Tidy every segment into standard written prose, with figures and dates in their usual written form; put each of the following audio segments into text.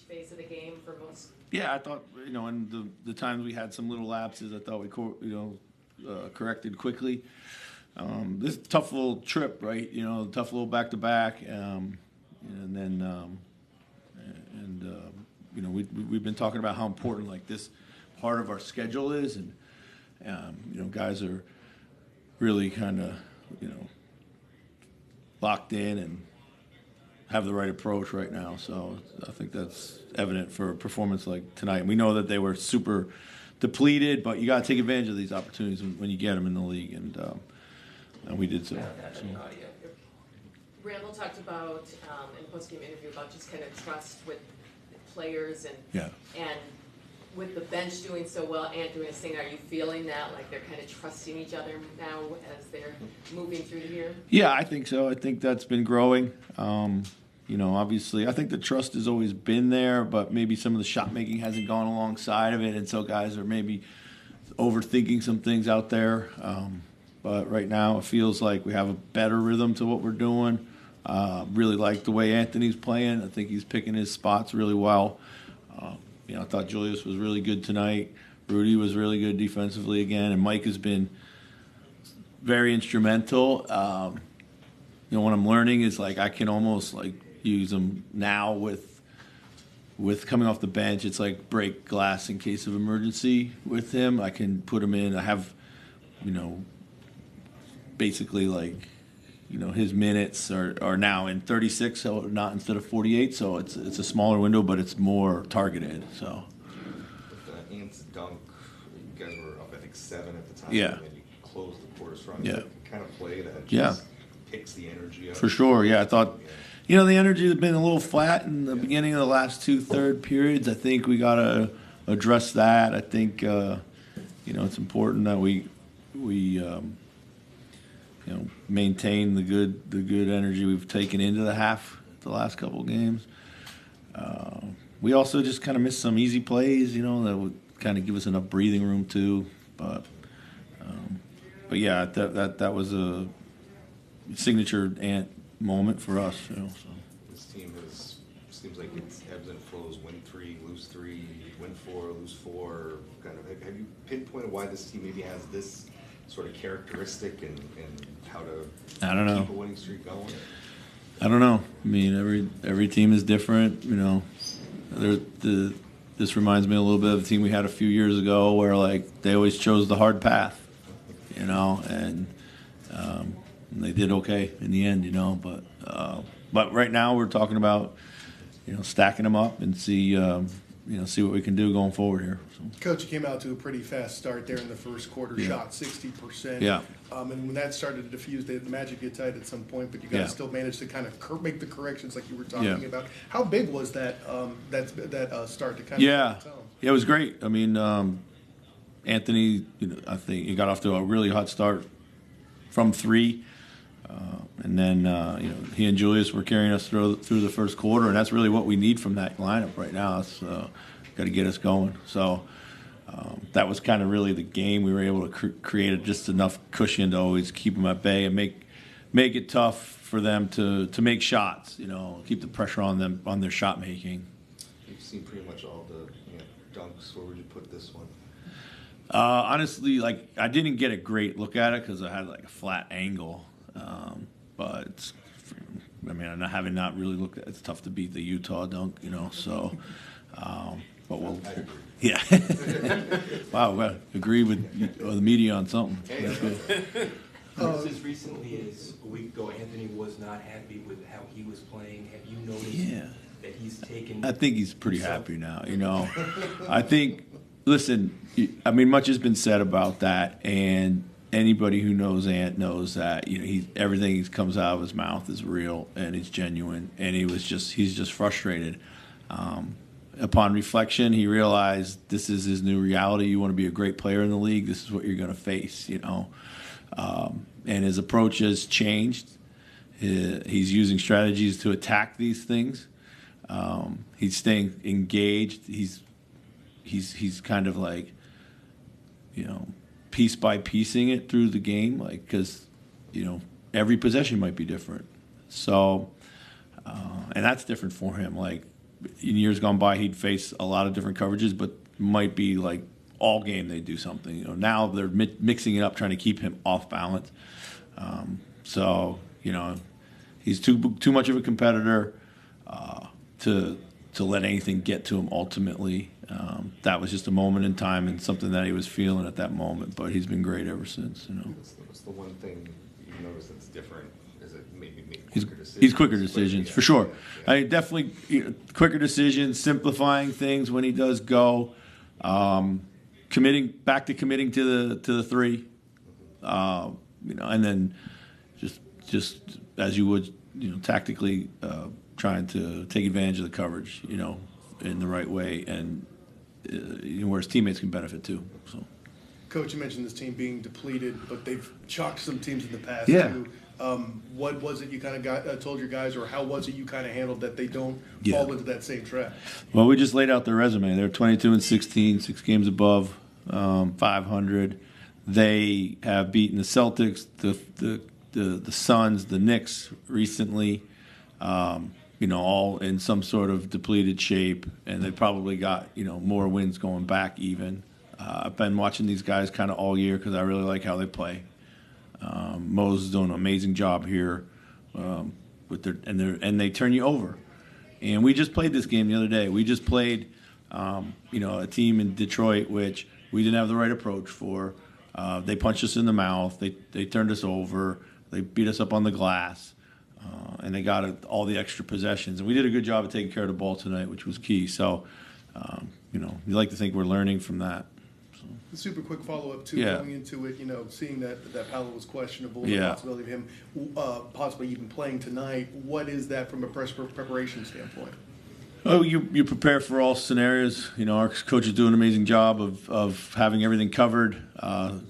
phase of the game for most? Yeah, I thought, in the times we had some little lapses, I thought we, corrected quickly. This is a tough little trip, right? Tough little back-to-back. And then, we've been talking about how important, like, this part of our schedule is. And, guys are really kind of, locked in and have the right approach right now. So I think that's evident for a performance like tonight. We know that they were super depleted, but you got to take advantage of these opportunities when you get them in the league, and we did so. Randall talked about in the post-game interview about just kind of trust with players and with the bench doing so well and doing his thing. Are you feeling that, like, they're kind of trusting each other now as they're moving through the year? Yeah, I think so. I think that's been growing. Obviously, I think the trust has always been there, but maybe some of the shot making hasn't gone alongside of it, and so guys are maybe overthinking some things out there. But right now, it feels like we have a better rhythm to what we're doing. Really like the way Anthony's playing. I think he's picking his spots really well. I thought Julius was really good tonight. Rudy was really good defensively again, and Mike has been very instrumental. What I'm learning is, like, I can almost, like, use him now with coming off the bench. It's like break glass in case of emergency with him. I can put him in. I have, basically, like, his minutes are now in 36, so not instead of 48. So it's a smaller window, but it's more targeted. So. With Ant's dunk, you guys were up, I think, 7 at the time. Yeah. And then you closed the quarter strong. Yeah. Kind of play that just picks the energy up. For sure. Yeah, I thought. The energy has been a little flat in the beginning of the last 2 third periods. I think we got to address that. I think, it's important that we maintain the good energy we've taken into the half the last couple of games. We also just kind of missed some easy plays, that would kind of give us enough breathing room too. But yeah, that was a signature Ant moment for us. So. This team seems like it ebbs and flows. Win 3, lose 3, win 4, lose 4. Kind of. Have you pinpointed why this team maybe has this sort of characteristic and how to keep a winning streak going? I don't know. I mean, every team is different. This reminds me a little bit of the team we had a few years ago, where, like, they always chose the hard path, and they did okay in the end, But right now we're talking about, stacking them up and see what we can do going forward here. So. Coach, you came out to a pretty fast start there in the first quarter, shot 60%. Yeah. And when that started to diffuse, the magic get tight at some point, but you guys still managed to kind of make the corrections like you were talking about. How big was that start to kind of Yeah, it was great. I mean, Anthony, I think he got off to a really hot start from 3. And then, he and Julius were carrying us through the first quarter, and that's really what we need from that lineup right now. It's got to get us going. So that was kind of really the game. We were able to create just enough cushion to always keep them at bay and make it tough for them to make shots, keep the pressure on them, on their shot making. You've seen pretty much all the dunks. Where would you put this one? Honestly, like, I didn't get a great look at it because I had, like, a flat angle. But having not really looked at it, it's tough to beat the Utah dunk, So, but we'll, yeah. Wow, well, agree with the media on something. That's good. As recently as a week ago, Anthony was not happy with how he was playing. Have you noticed that he's taken? I think he's pretty happy now. I think. Listen, much has been said about that, and anybody who knows Ant knows that everything he comes out of his mouth is real and it's genuine, and he's just frustrated. Upon reflection, he realized this is his new reality. You want to be a great player in the league, this is what you're going to face, and his approach has changed. He's using strategies to attack these things. He's staying engaged. He's kind of like, piece by piecing it through the game, like, because every possession might be different. So, and that's different for him. Like, in years gone by he'd face a lot of different coverages, but might be like all game they do something. You know, now they're mixing it up, trying to keep him off balance. So you know, he's too much of a competitor to let anything get to him ultimately. That was just a moment in time and something that he was feeling at that moment. But he's been great ever since. You know, what's the one thing you notice that's different? Is it maybe make he's quicker decisions? he's quicker decisions for sure. Yeah. I definitely quicker decisions, simplifying things when he does go, committing to the three, you know, and then just as you would, you know, tactically trying to take advantage of the coverage, you know, in the right way, and you know, where his teammates can benefit too. So, Coach, you mentioned this team being depleted, but they've chalked some teams in the past Yeah. too. What was it you kind of told your guys, or how was it you kind of handled that they don't Yeah. fall into that same trap? well, we just laid out their resume. They're 22-16, 6 games above 500. They have beaten the Celtics, the Suns, the Knicks recently. You know, all in some sort of depleted shape, and they probably got, you know, more wins going back even. I've been watching these guys kind of all year because I really like how they play. Mose is doing an amazing job here with and they turn you over. And we just played this game the other day. We just played, you know, a team in Detroit which we didn't have the right approach for. They punched us in the mouth. They turned us over. They beat us up on the glass. And they got all the extra possessions. And we did a good job of taking care of the ball tonight, which was key. So, you know, we like to think we're learning from that. A super quick follow-up too, Yeah. going into it, you know, seeing that Paolo was questionable, the Yeah. possibility of him possibly even playing tonight. What is that from a preparation standpoint? Oh, you prepare for all scenarios. You know, our coach is doing an amazing job of having everything covered.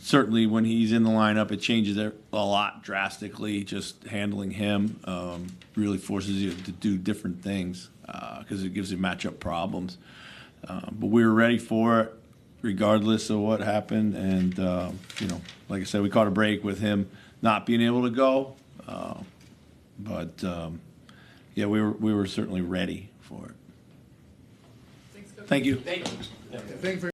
Certainly, when he's in the lineup, it changes a lot drastically. Just handling him really forces you to do different things because it gives you matchup problems. But we were ready for it, regardless of what happened. And you know, like I said, we caught a break with him not being able to go. But yeah, we were certainly ready for it. Thanks, Coach. Thank you. Thank you. Thank you very